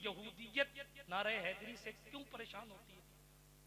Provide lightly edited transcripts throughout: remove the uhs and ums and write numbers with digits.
यहूदियत नारे हैदरी से क्यों परेशान होती है,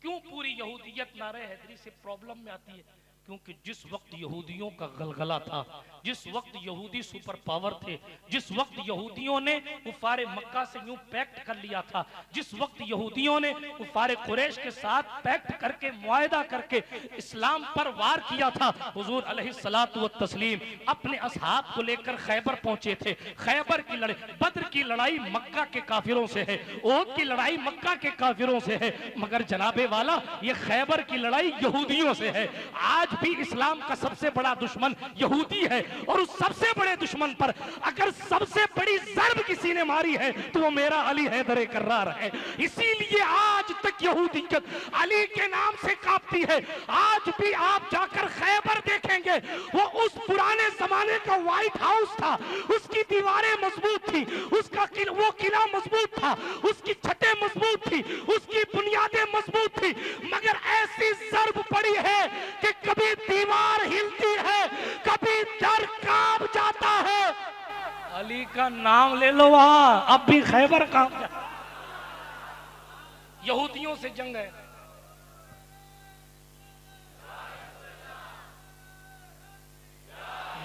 क्यों पूरी यहूदियत नारे हैदरी से प्रॉब्लम में आती है? क्योंकि जिस वक्त यहूदियों का गलगला था, जिस वक्त यहूदी सुपर पावर थे, जिस वक्त यहूदियों ने कुफारे मक्का से यूं पैक्ट कर लिया था, जिस वक्त यहूदियों ने कुफारे कुरैश के साथ पैक्ट करके मुआहदा करके इस्लाम पर वार किया था, हुजूर अलैहिस्सलातु व तस्लीम अपने असहाब को लेकर खैबर पहुंचे थे। खैबर की लड़ाई, बद्र की लड़ाई मक्का के काफिरों से है, ओहद की लड़ाई मक्का के काफिरों से है, मगर जनाबे वाला ये खैबर की लड़ाई यहूदियों से है। आज भी इस्लाम का सबसे बड़ा दुश्मन यहूदी है, और उस सबसे बड़े दुश्मन पर अगर सबसे बड़ी ज़र्ब किसी ने मारी है तो वो मेरा अली हैदर कर्रार है। इसीलिए आज तक यहूदियत अली के नाम से कांपती है। आज भी आप जाकर खैबर देखेंगे, वो उस पुराने जमाने का व्हाइट हाउस था, उसकी दीवारें मजबूत थी, उसका वो किला मजबूत था, उसकी छतें मजबूत थी, उसकी बुनियादें मजबूत थी, मगर ऐसी ज़र्ब पड़ी है कि कभी दीवार हिलती है, कभी दर कांप जाता है। अली का नाम ले लो, वहां अब भी खैबर कांप जाता। यहूदियों से जंग है,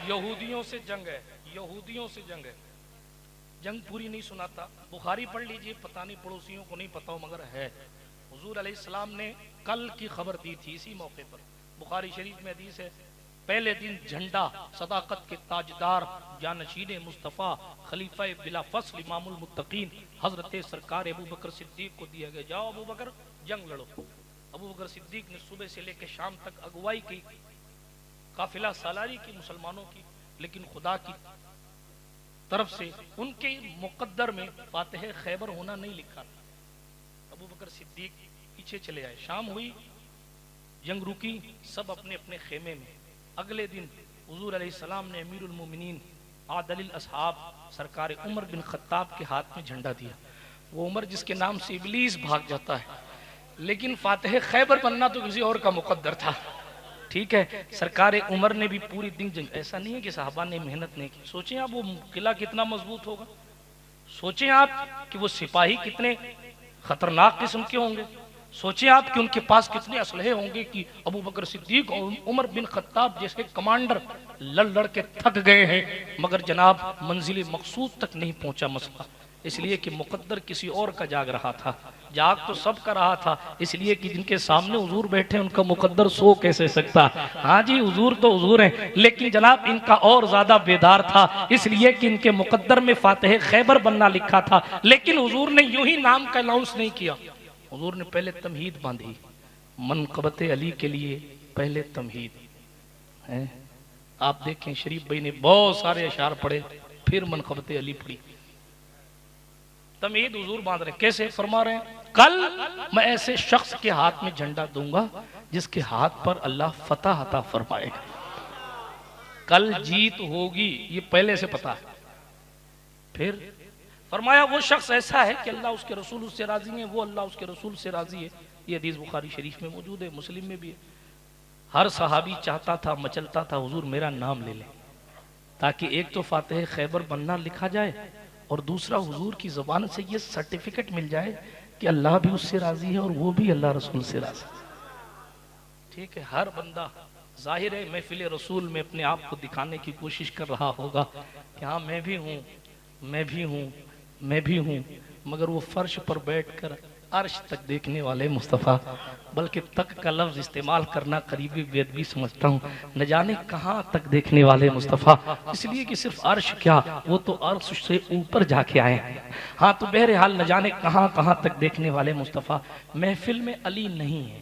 यहूदियों से जंग है, यहूदियों से जंग है। जंग पूरी नहीं सुनाता, बुखारी पढ़ लीजिए, पता नहीं पड़ोसियों को नहीं पता हो मगर है। हुजूर अलैहिस्सलाम ने कल की खबर दी थी इसी मौके पर। बुखारी शरीफ में हदीस है, पहले दिन झंडा सदाकत के ताजदार जानशीन मुस्तफ़ा खलीफा बिला फस्ल इमामुल मुत्तकीन हजरत सरकार अबू बकर सिद्दीक को दिया गया, जाओ अबू बकर जंग लड़ो। अबू बकर सिद्दीक ने सुबह से लेकर शाम तक अगुवाई की, काफिला सालारी की मुसलमानों की, लेकिन खुदा की तरफ से उनके मुकद्दर में फातिह खैबर होना नहीं लिखा। अबू बकर सिद्दीक पीछे चले आए, शाम हुई, जंग रुकी, सब अपने अपने खेमे में। अगले दिन हुजूर अलैहिस्सलाम ने अमीरुल मोमिनीन आदिल असहाब सरकार उमर बिन खत्ताब के हाथ में झंडा दिया। वो उमर जिसके नाम से इब्लीस भाग जाता है, लेकिन फातिह खैबर बनना तो किसी और का मुकद्दर था। ठीक है, सरकार उमर ने भी पूरी दिन जंग, ऐसा नहीं है कि साहबा ने मेहनत नहीं की। सोचें आप वो किला कितना मजबूत होगा, सोचें आप कि वो सिपाही कितने खतरनाक किस्म के होंगे, सोचें आप कि उनके पास कितने असलहे होंगे कि अबू बकर सिद्दीक और उमर बिन खत्ताब जैसे कमांडर लड़ लड़ के थक गए हैं, मगर जनाब मंजिल मकसूद तक नहीं पहुंचा मसला, इसलिए कि मुकद्दर किसी और का जाग रहा था। जाग तो सब का रहा था, इसलिए कि जिनके सामने हुजूर बैठे उनका मुकद्दर सो कैसे सकता। हाँ जी, हुजूर तो हुजूर हैं, लेकिन जनाब इनका और ज्यादा बेदार था, इसलिए कि इनके मुकद्दर में फातिह खैबर बनना लिखा था। लेकिन हुजूर ने यूं ही नाम का अनाउंस नहीं किया, हुजूर ने पहले तमहीद बांधी, मनक़बत अली के लिए पहले तमहीद है। आप देखें शरीफ भाई ने बहुत सारे अशार पढ़े, फिर मनक़बत अली पढ़ी, तमहीद हुजूर बांध रहे। कैसे फरमा रहे हैं, कल मैं ऐसे शख्स के हाथ में झंडा दूंगा जिसके हाथ पर अल्लाह फतह अता फरमाएगा, कल जीत होगी, ये पहले से पता है। फिर फरमाया वो शख्स ऐसा है कि अल्लाह उसके रसूल उससे राजी है, वो अल्लाह उसके रसूल से राजी है। ये हदीस बुखारी शरीफ में मौजूद है, मुस्लिम में भी है। हर सहाबी चाहता था, मचलता था, हुजूर मेरा नाम ले लें, ताकि एक तो फातिह खैबर बनना लिखा जाए और दूसरा हुजूर की ज़बान से ये सर्टिफिकेट मिल जाए कि अल्लाह भी उससे राजी है और वो भी अल्लाह रसूल से राजी। ठीक है, हर बंदा जाहिर है महफिल रसूल में अपने आप को दिखाने की कोशिश कर रहा होगा कि हाँ मैं भी हूँ, मैं भी हूँ, मैं भी हूँ, मगर वो फर्श पर बैठकर अर्श तक देखने वाले मुस्तफ़ा, बल्कि तक का लफ्ज़ इस्तेमाल करना करीबी बेअदबी समझता हूँ, न जाने कहाँ तक देखने वाले मुस्तफ़ा, इसलिए कि सिर्फ अर्श क्या, वो तो अर्श से ऊपर जाके आए हैं। हाँ तो बहरहाल न जाने कहाँ कहाँ तक देखने वाले मुस्तफ़ा। महफिल में अली नहीं है,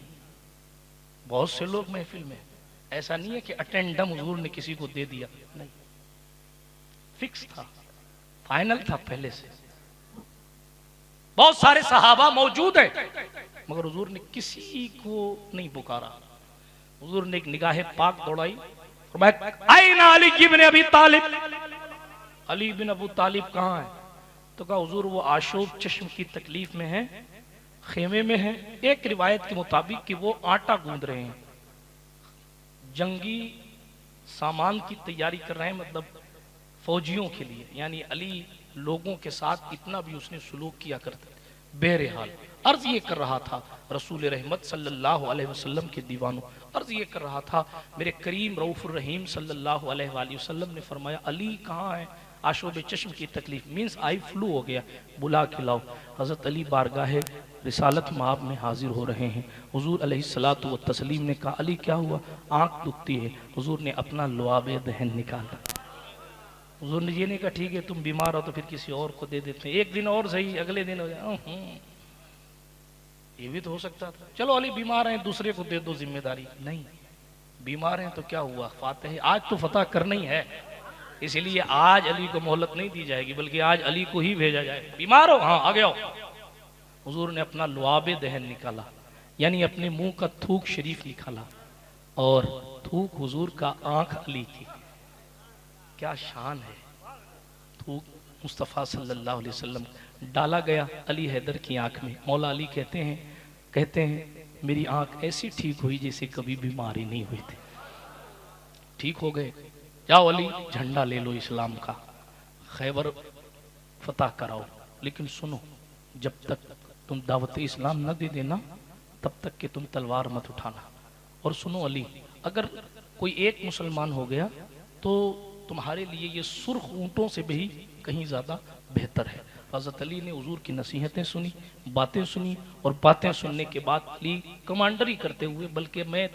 बहुत से लोग महफिल में, ऐसा नहीं है कि अटेंडम हुजूर ने किसी को दे दिया, नहीं, फिक्स था, फाइनल था पहले से। बहुत सारे सहाबा मौजूद हैं, मगर हुजूर ने किसी को नहीं पुकारा। हुजूर ने एक निगाह पाक दौड़ाई, आइना अली इब्न अबी तालिब, अली बिन अबू तालिब कहाँ है? तो कहा हुजूर वो आशूब चश्म की तकलीफ में है, खेमे में है। एक रिवायत के मुताबिक कि वो आटा गूंद रहे हैं, जंगी सामान की तैयारी कर रहे हैं, मतलब फौजियों के लिए, यानी अली लोगों के साथ इतना भी उसने सुलूक किया करते थे। बहरहाल अर्ज ये कर रहा था रसूल रहमत सल्लल्लाहु अलैहि वसल्लम के दीवानों, अर्ज ये कर रहा था मेरे करीम रऊफुर रहीम सल्लल्लाहु अलैहि वसल्लम ने फरमाया अली कहाँ है? आशोब चश्म की तकलीफ मीन्स आई फ्लू हो गया, बुला के लाओ। हज़रत अली बारगाह रिसालत माब में हाजिर हो रहे हैं। हुजूर अलैहिस्सलातु व तस्लीम ने कहा अली क्या हुआ? आँख दुखती है। हुजूर ने अपना लुआबे दहन निकाला। हुजूर ने ये नहीं कहा ठीक है तुम बीमार हो तो फिर किसी और को दे देते हैं, एक दिन और सही, अगले दिन हो जाए, ये भी तो हो सकता था। चलो अली बीमार हैं दूसरे को दे दो जिम्मेदारी, नहीं बीमार हैं तो क्या हुआ, फातिह आज तो फतह करना ही है, इसलिए आज अली को मोहलत नहीं दी जाएगी बल्कि आज अली को ही भेजा जाए। बीमार हो हाँ आ गया। हुजूर ने अपना लुआबे दहन निकाला, यानी अपने मुंह का थूक शरीफ निकाला, और थूक हुजूर का आंख अली की। क्या शान है। थूक मुस्तफ़ा सल्लल्लाहु अलैहि वसल्लम डाला गया अली हैदर की आंख में। मौला अली कहते हैं मेरी आंख ऐसी ठीक हुई जैसे कभी बीमारी नहीं हुई थी। ठीक हो गए, जाओ अली झंडा ले लो इस्लाम का, खैबर फतह कराओ, लेकिन सुनो जब तक तुम दावत इस्लाम न दे देना तब तक कि तुम तलवार मत उठाना। और सुनो अली, अगर कोई एक मुसलमान हो गया तो तुम्हारे लिए ये सुर्ख ऊंटों से भी कहीं ज़्यादा बेहतर है। हज़रत अली ने हुजूर की नसीहतें सुनी, बातें सुनी, और बातें सुनने के बाद अली कमांडरी करते हुए, बल्कि मैं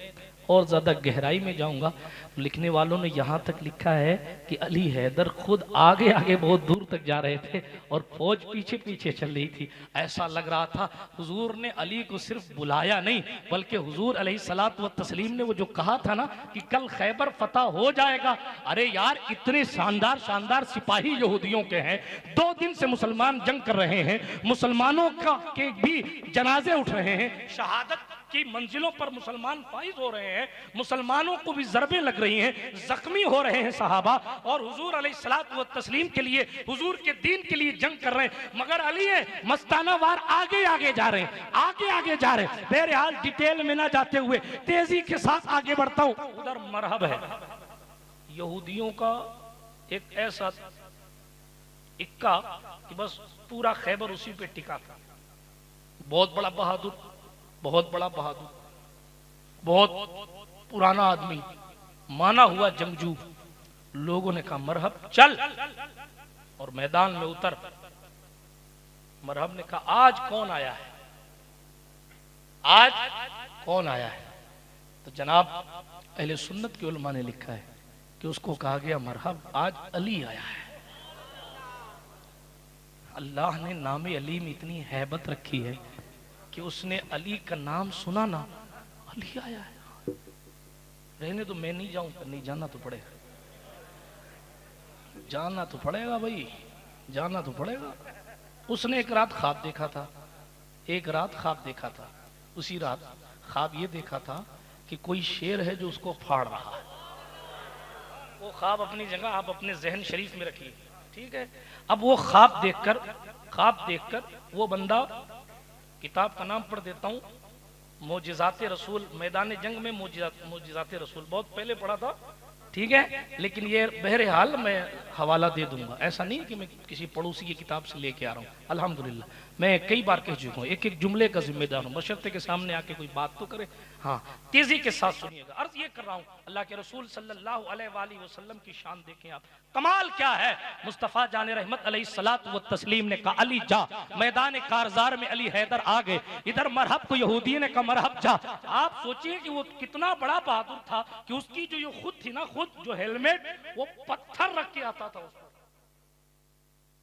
और ज़्यादा गहराई में जाऊंगा, लिखने वालों ने यहाँ तक लिखा है कि अली हैदर खुद आगे आगे बहुत दूर तक जा रहे थे और फौज पीछे पीछे चल रही थी। ऐसा लग रहा था हुजूर ने अली को सिर्फ बुलाया नहीं, बल्कि हुजूर अलैहिस्सलातु व तस्लीम ने वो जो कहा था ना कि कल खैबर फतह हो जाएगा, अरे यार इतने शानदार शानदार सिपाही यहूदियों के हैं, 2 दिन से मुसलमान जंग कर रहे हैं, मुसलमानों के भी जनाजे उठ रहे हैं, शहादत की मंजिलों पर मुसलमान फाइज हो रहे हैं, मुसलमानों को भी ज़रबें लग रही हैं, जख्मी हो रहे हैं सहाबा, और हुजूर अलैहिस्सलातु व तस्लीम के लिए, हुजूर के दीन के लिए जंग कर रहे हैं, मगर अली मस्ताना वार आगे आगे जा रहे हैं, आगे आगे जा रहे हैं। बहरहाल डिटेल में ना जाते हुए तेजी के साथ आगे बढ़ता हूं। उधर मरहब है, यहूदियों का एक ऐसा इक्का कि बस पूरा खैबर उसी पे टिका था। बहुत बड़ा बहादुर, बहुत बड़ा बहादुर, बहुत पुराना आदमी, माना हुआ जंगजू। लोगों ने कहा मरहब चल, और मैदान में उतर। मरहब ने कहा आज कौन आया है, आज कौन आया है? तो जनाब अहले सुन्नत के उलमा ने लिखा है कि उसको कहा गया मरहब आज अली आया है। अल्लाह ने नाम अली में इतनी हैबत रखी है कि उसने अली का नाम सुना ना, अली आया है, रहने तो मैं नहीं जाऊं, नहीं जाना तो पड़ेगा, जाना तो पड़ेगा भाई, जाना तो पड़ेगा। उसने एक रात ख्वाब देखा था, एक रात ख्वाब देखा था, उसी रात ख्वाब ये देखा था कि कोई शेर है जो उसको फाड़ रहा है। वो ख्वाब अपनी जगह आप अपने जहन शरीफ में रखिए, ठीक है। अब वो ख्वाब देखकर वो बंदा, किताब का नाम पढ़ देता हूँ, मोजिज़ाते रसूल, मैदान जंग में मोजिज़ाते रसूल, बहुत पहले पढ़ा था, ठीक है, लेकिन ये बहरहाल मैं हवाला दे दूंगा। ऐसा नहीं कि मैं किसी पड़ोसी की किताब से लेके आ रहा हूँ, अल्हम्दुलिल्लाह मैं कई बार कह चुका हूँ, एक एक जुमले का जिम्मेदार हूँ, बशर्ते के सामने आके कोई बात तो करे। हाँ तेजी के साथ सुनिएगा। अर्ज ये कर रहा हूँ, अल्लाह के रसूल सल्लल्लाहु अलैहि वसल्लम की शान देखें आप, कमाल क्या है। मुस्तफ़ा जान रहमत अलैहिस्सलातु व तस्लीम ने कहा अली जा, मैदान कारजार में अली हैदर आ गए। इधर मरहब को यहूदी ने कहा मरहब जा। आप सोचिए कि वो कितना बड़ा बहादुर था कि उसकी जो ये खुद थी ना, खुद जो हेलमेट वो पत्थर रख के आता था उसको।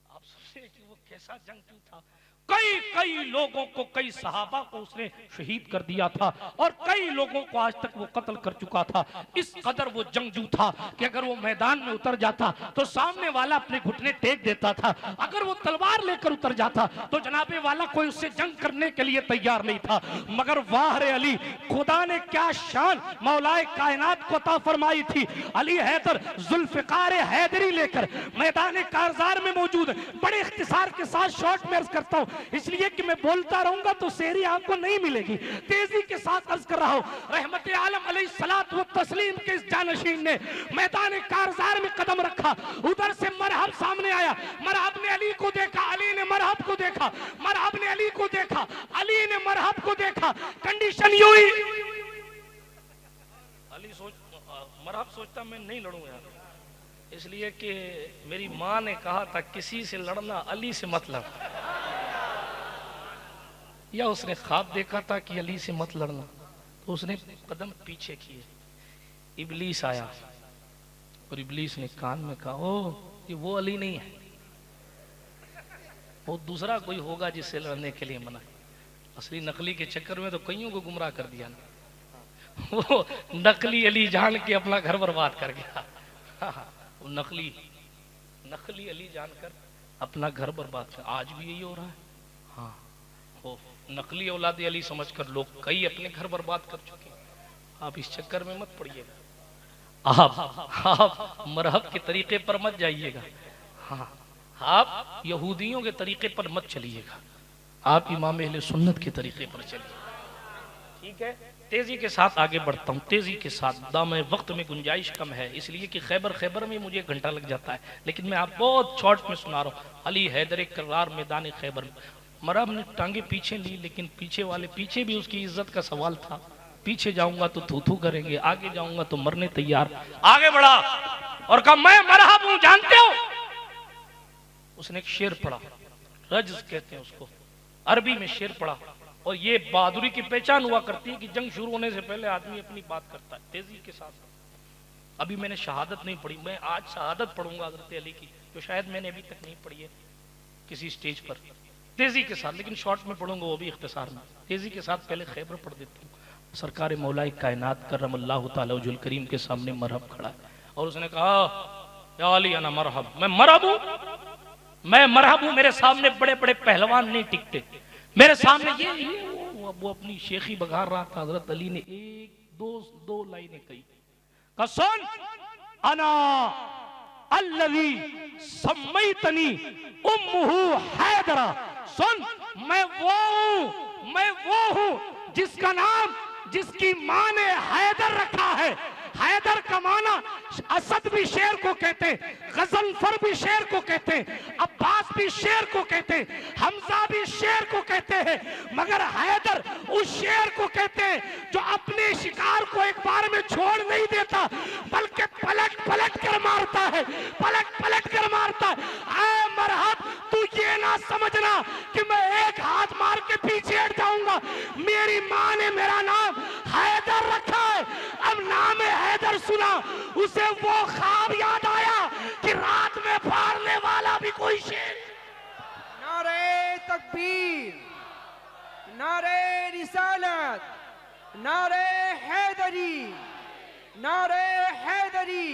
आप सोचिए कि वो कैसा जंगजू था। कई लोगों को, कई सहाबा को उसने शहीद कर दिया था, और कई लोगों को आज तक वो कत्ल कर चुका था। इस कदर वो जंगजू था कि अगर वो मैदान में उतर जाता तो सामने वाला अपने घुटने टेक देता था, अगर वो तलवार लेकर उतर जाता तो जनाबे वाला कोई उससे जंग करने के लिए तैयार नहीं था। मगर वाह रे अली, खुदा ने क्या शान मौलाए कायनात को अता फरमाई थी। अली हैदर जुल्फिकार हैदरी लेकर मैदान कारजार में मौजूद, बड़े इख्तिसार के के साथ शॉर्ट में अर्ज करता हूं, इसलिए कि मैं बोलता रहूंगा तो शेरी आपको नहीं मिलेगी। तेजी के साथ अर्ज कर रहा हूं, रहमत आलम अलैहिस्सलात व तस्लीम के इस जानशीन ने मैदान कारज़ार में कदम रखा, उधर से मरहब सामने आया, मरहब ने अली को देखा, अली ने मरहब को देखा, मरहब ने अली को देखा, अली ने मरहब को देखा। कंडीशन ये हुई, अली मरहब सोचता मैं नहीं लड़ूं यार, इसलिए कि मेरी माँ ने कहा था किसी से लड़ना अली से मत लड़, या उसने ख्वाब देखा था कि अली से मत लड़ना, तो उसने कदम पीछे किए। इब्लीस आया और इब्लीस ने कान में कहा, ओ ये वो अली नहीं है, वो दूसरा कोई होगा जिससे लड़ने के लिए मना। असली नकली के चक्कर में तो कईयों को गुमराह कर दिया ना, वो नकली अली जान के अपना घर बर्बाद कर गया। वो नकली अली जानकर अपना घर बर्बाद कर, आज भी यही हो रहा है। हाँ, वो नकली औलाद अली समझकर लोग कई अपने घर बर्बाद कर चुके हैं। आप इस चक्कर में मत पड़िएगा, आप मरहब के तरीके पर मत जाइएगा, हाँ आप यहूदियों के तरीके पर मत चलिएगा, आप इमाम अहले सुन्नत के तरीके पर चलिए। ठीक है, तेजी के साथ आगे बढ़ता हूँ, तेजी के साथ। दाम वक्त में गुंजाइश कम है, इसलिए कि खैबर में मुझे घंटा लग जाता है, लेकिन मैं आप बहुत शॉर्ट में सुना रहा हूँ। अली हैदर करार मैदान खैबर में, मरहब ने टांगे पीछे ली, लेकिन पीछे भी उसकी इज्जत का सवाल था। पीछे जाऊंगा तो थू करेंगे, आगे जाऊंगा तो मरने तैयार। आगे बढ़ा और कहा मैं मरहब हूं, जानते हो। उसने एक शेर पढ़ा, रज्ज कहते हैं उसको, अरबी में शेर पढ़ा, और ये बहादुरी की पहचान हुआ करती है कि जंग शुरू होने से पहले आदमी अपनी बात करता है तेजी के साथ। अभी मैंने शहादत नहीं पढ़ी, मैं आज शहादत पढ़ूंगा हज़रत अली की, जो शायद मैंने अभी तक नहीं पढ़ी है किसी स्टेज पर, तेजी के साथ, लेकिन शॉर्ट में पढ़ूंगा वो भी इख्तिसार में। तेजी के साथ पहले खैबर पढ़ देता हूँ। सरकार मौलाए कायनात करमल्लाहु तआला वजहुल करीम के सामने मरहब खड़ा है, और उसने कहा या अली अना मरहब, मैं मरहब हूं, मैं मरहब हूं, मेरे सामने बड़े बड़े पहलवान नहीं टिकते, मेरे सामने ये वो अपनी शेखी बघार रहा था। हजरत अली ने एक दो लाइनें कही, कहा सुन अना अल्लज़ी सम्मैतनी उम्मुहु हैदरा, सुन मैं वो हूं जिसका नाम, जिसकी मां ने हैदर रखा है। हैदर का माना असद भी शेर को कहते हैं, गजनफर भी शेर को कहते हैं, अब्बास भी शेर को कहते हैं, हमजा भी शेर को कहते हैं, मगर हैदर उस शेर को कहते हैं जो अपने शिकार को एक बार में छोड़ नहीं देता, बल्कि पलट पलट कर मारता है, पलट पलट कर मारता है। ऐ मरहब, तू ये ना समझना कि मैं एक हाथ मार के पीछे हट जाऊंगा, मेरी मां ने मेरा नाम हैदर रखा है। अब नाम हैदर सुना, उसे वो ख्वाब याद आया कि रात में फाड़ने वाला भी कोई शेर। नारे तकबीर, नारे रिसालत, नारे हैदरी, नारे हैदरी,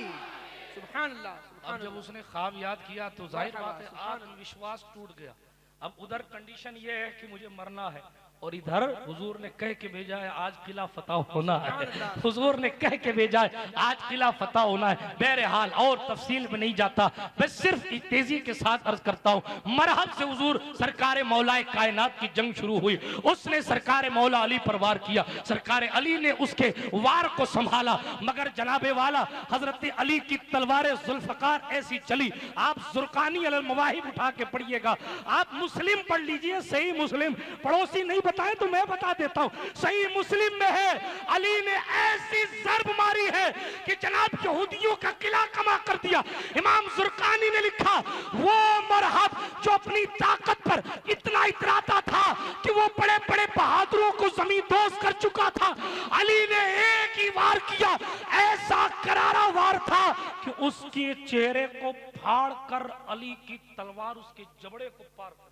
सुभान अल्लाह। अब जब उसने ख्वाब याद किया तो जाहिर बात है आज विश्वास टूट गया। अब उधर कंडीशन ये है कि मुझे मरना है, और इधर हुजूर ने कह के भेजा है आज किला फतह होना है, हुजूर ने कह के भेजा है आज किला फतह होना है। बहरहाल और तफसील में नहीं जाता, मैं सिर्फ तेजी के साथ अर्ज करता हूँ। मरहब से हुजूर सरकार मौलाए कायनात की जंग शुरू हुई, उसने सरकार मौला अली पर वार किया, सरकार अली ने उसके वार को संभाला, मगर जनाबे वाला हजरत अली की तलवार जुल्फकार ऐसी चली। आप जुर्कानी अल मवाहिब उठा के पढ़िएगा, आप मुस्लिम पढ़ लीजिए, सही मुस्लिम, पड़ोसी नहीं बताए तो मैं बता देता हूं, सही मुस्लिम में है, अली ने ऐसी जर्ब मारी है कि जनाब यहूदियों का किला कमा कर दिया। इमाम जुर्कानी ने लिखा, वो मरहब जो अपनी ताकत पर इतना इतराता था कि वो बड़े बड़े बहादुरों को जमीन दोस्त कर चुका था, अली ने एक ही वार किया, ऐसा करारा वार था कि उसके चेहरे को फाड़ कर अली की तलवार उसके जबड़े को पार कर,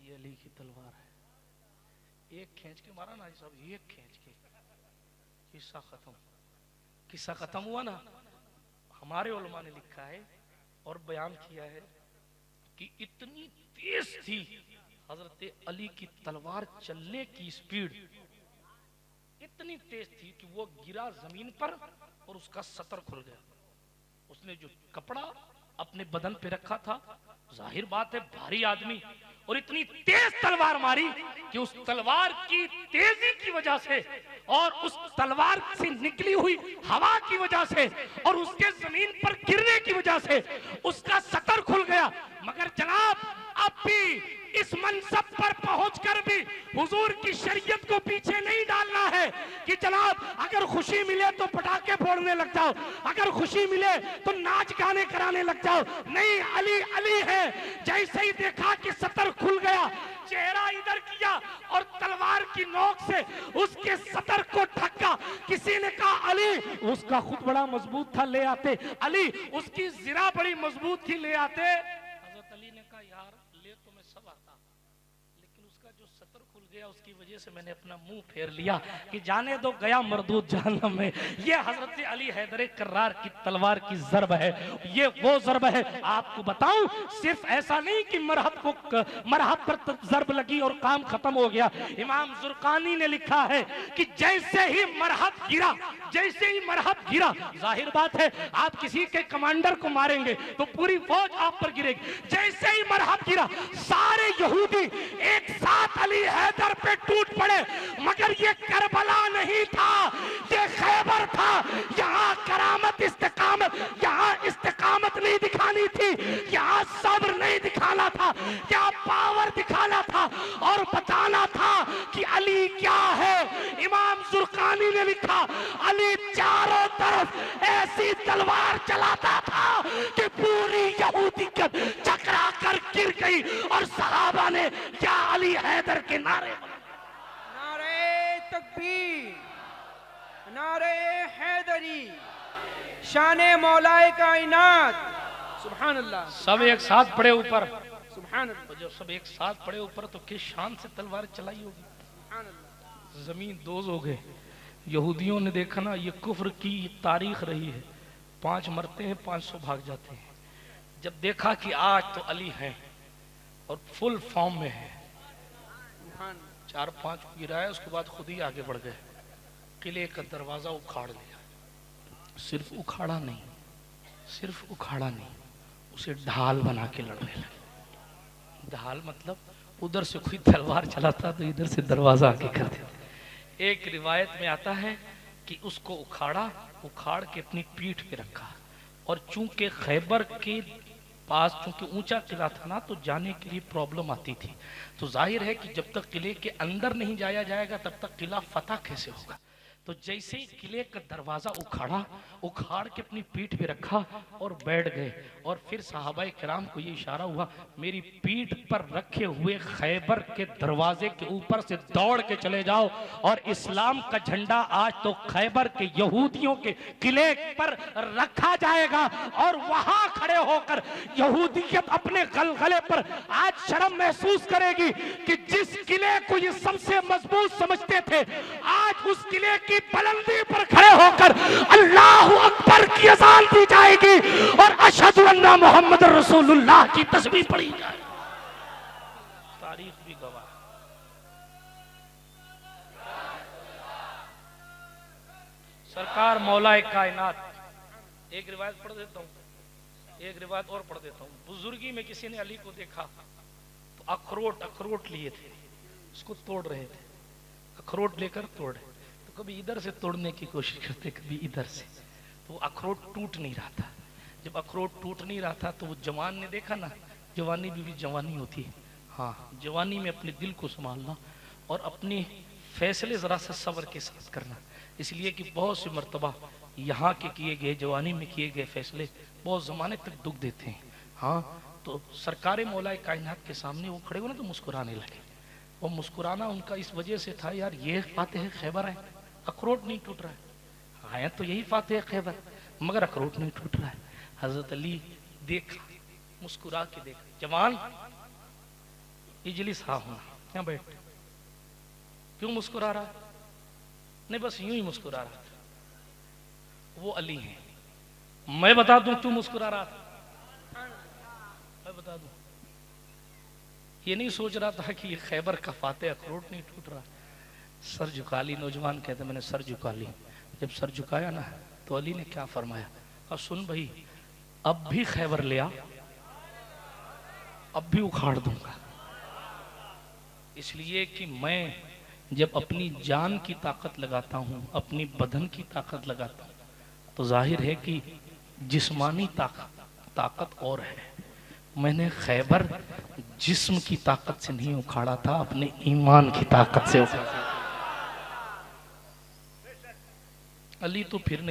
ये अली की तलवार है। एक खींच के मारा ना सब, एक खींच के, किस्सा खत्म हुआ ना। हमारे उलमा ने लिखा है और बयान किया है कि इतनी तेज थी हजरत अली की तलवार चलने की स्पीड, इतनी तेज थी कि वो गिरा जमीन पर और उसका सतर खुल गया। उसने जो कपड़ा अपने बदन पे रखा था। जाहिर बात है भारी आदमी, और इतनी तेज तलवार मारी कि उस तलवार की तेजी की वजह से और उस तलवार से निकली हुई हवा की वजह से और उसके जमीन पर गिरने की वजह से उसका सतर खुल गया। मगर जनाब अब भी इस मनसब पर पहुंचकर भी हुजूर की शरीयत को पीछे नहीं डालना है कि जनाब अगर खुशी मिले तो पटाखे फोड़ने लग जाओ, अगर खुशी मिले तो नाच गाने कराने लग जाओ। नहीं, अली अली है। जैसे ही देखा कि सतर खुल गया, चेहरा इधर किया और तलवार की नोक से उसके सतर को ठक्का। किसी ने कहा अली, उसका खुद बड़ा मजबूत था, ले आते। अली, उसकी जिरा बड़ी मजबूत थी, ले आते। हजरत अली ने कहा यार ले तो मैं सब आता, लेकिन उसका जो सतर खुल गया उसकी वजह से मैंने अपना मुंह फेर लिया कि जाने दो गया मरदूद जहन्नम में। ये हजरत अली हैदर कर्रार की तलवार की ज़र्ब है, ये वो ज़र्ब है। आपको बताऊं, सिर्फ ऐसा नहीं कि मरहब पर ज़र्ब लगी और काम खत्म हो गया। इमाम जुर्कानी ने लिखा है कि जैसे ही मरहब गिरा, जैसे ही मरहब गिरा, जाहिर बात है आप किसी के कमांडर को मारेंगे तो पूरी फौज आप पर गिरेगी। जैसे ही मरहब गिरा, सारे यहूदी एक साथ अली हैदर पे टूट पड़े। मगर ये करबला नहीं था, ये खैबर था। यहाँ करामत इस्तिकामत, यहाँ इस्तिकामत नहीं दिखानी थी, यहाँ सब्र नहीं दिखाना था, यहाँ पावर दिखाना था और बताना था कि अली क्या है। इमाम जुर्कानी ने लिखा, अली चारों तरफ ऐसी तलवार चलाता था कि पूरी यहूदियत चकरा कर गिर गई और सहाबा ने या अली हैदर के नारे। नारे तकबीर, नारे हैदरी, शाने मौलाए कायनात, सुभान अल्लाह। सब एक साथ पड़े ऊपर, सुभान अल्लाह, जब सब एक साथ पड़े ऊपर तो किस शान से तलवार चलाई होगी। सुभान अल्लाह। जमीन दोज हो गए। यहूदियों ने देखा ना, ये कुफ्र की तारीख रही है, 5 मरते हैं 500 भाग जाते हैं। जब देखा कि आज तो अली हैं और फुल फॉर्म में है, 4-5 को गिराया, उसके बाद खुद ही आगे बढ़ गए, किले का दरवाजा उखाड़ लिया। सिर्फ उखाड़ा नहीं, सिर्फ उखाड़ा नहीं, उसे ढाल बना के लड़ने लगे। ढाल मतलब उधर से कोई तलवार चलाता तो इधर से दरवाजा आगे कर देते। एक रिवायत में आता है कि उसको उखाड़ा, उखाड़ के अपनी पीठ पे रखा, और चूंकि खैबर के पास चूंकि ऊंचा किला था ना, तो जाने के लिए प्रॉब्लम आती थी। तो जाहिर है कि जब तक किले के अंदर नहीं जाया जाएगा तब तक किला फतह कैसे होगा। तो जैसे ही किले का दरवाजा उखाड़ा, उखाड़ के अपनी पीठ पे रखा और बैठ गए। और फिर सहाबाए किराम को ये इशारा हुआ, मेरी पीठ पर रखे हुए खैबर के दरवाजे के ऊपर से दौड़ के चले जाओ और इस्लाम का झंडा आज तो खैबर के यहूदियों के किले पर रखा जाएगा। और वहां खड़े होकर यहूदियत अपने गलगले पर आज शर्म महसूस करेगी कि जिस किले को ये सबसे मजबूत समझते थे, आज उस किले की बुलंदी पर खड़े होकर अल्लाहु अकबर की अज़ान दी जाएगी और अशहदु अन्ना मुहम्मद रसूलुल्लाह की तस्बीह पढ़ी जाएगी। तारीख भी गवाह। सरकार मौलाए कायनात। एक रिवायत पढ़ देता हूँ, एक रिवायत और पढ़ देता हूँ। बुजुर्गी में किसी ने अली को देखा तो अखरोट लिए थे, उसको तोड़ रहे थे। अखरोट लेकर तोड़े तो कभी इधर से तोड़ने की कोशिश करते, कभी इधर से, तो अखरोट टूट नहीं रहा था। जब अखरोट टूट नहीं रहा था तो वो जवान ने देखा ना, जवानी भी जवानी होती है। हाँ, जवानी में अपने दिल को संभालना और अपने फैसले ज़रा सा सब्र के साथ करना। इसलिए कि बहुत सी मर्तबा यहाँ के किए गए, जवानी में किए गए फैसले बहुत ज़माने तक दुख देते हैं। हाँ, तो सरकार मौलाए कायनात के सामने वो खड़े हुए ना तो मुस्कुराने लगे। वो मुस्कुराना उनका इस वजह से था, यार ये फातेह खैबर है, अखरोट नहीं टूट रहा है। आया तो यही फातेह खैबर, मगर अखरोट नहीं टूट रहा है। हजरत अली देखा, मुस्कुरा के देखा, जवान इजलिस हाँ होना, यहाँ बैठ। क्यों मुस्कुरा रहा? नहीं, बस यूं ही मुस्कुरा रहा था। वो अली है। मैं बता दूं क्यों मुस्कुरा रहा था? मैं बता दूं, ये नहीं सोच रहा था कि ये खैबर का फातेह अखरोट नहीं टूट रहा। सर झुका ली, नौजवान कहते मैंने सर झुका ली। जब सर झुकाया ना तो अली ने क्या फरमाया, और सुन भाई, अब भी खैबर लिया, अब भी उखाड़ दूंगा। इसलिए कि मैं जब अपनी जान की ताकत लगाता हूं, अपनी बदन की ताकत लगाता हूं, तो जाहिर है कि जिस्मानी ताकत और है। मैंने खैबर जिस्म की ताकत से नहीं उखाड़ा था, अपने ईमान की ताकत से उखाड़ा। अली तो फिर नहीं